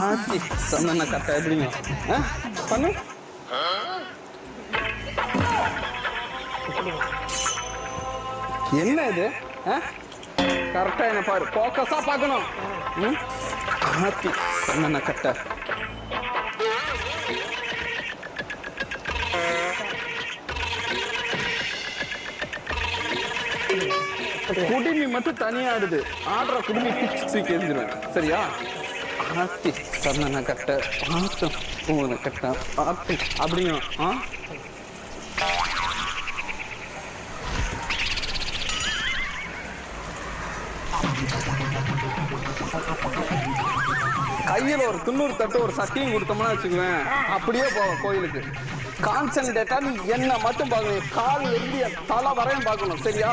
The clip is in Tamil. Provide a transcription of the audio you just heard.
ஆத்தி சொன்ன கரெக்டா எப்படிங்க பண்ணு. என்ன இது? கரெக்டா என்ன பாரு, போக்கஸா பார்க்கணும். ஆத்தி சொன்ன கரெக்டா. குடிமி மட்டும் தனியா ஆடுது. ஆடுற குடிமி பிச்சு தூக்கி எரிஞ்சிருவேன். சரியா? ஆத்தி சொன்ன கரெக்டா. ஆட்டம் போன கரெக்டா. ஆத்தி அப்படிங்க. கையில் ஒரு 90 தட்டு ஒரு சட்டியும் கொடுத்தோம்னா வச்சுக்குவேன், அப்படியே போவோம் கோயிலுக்கு. கான்சன்ட்ரேட்டா நீ என்ன மட்டும் பார்க்கணும். கால் இருந்து தலை வரையும் பார்க்கணும். சரியா?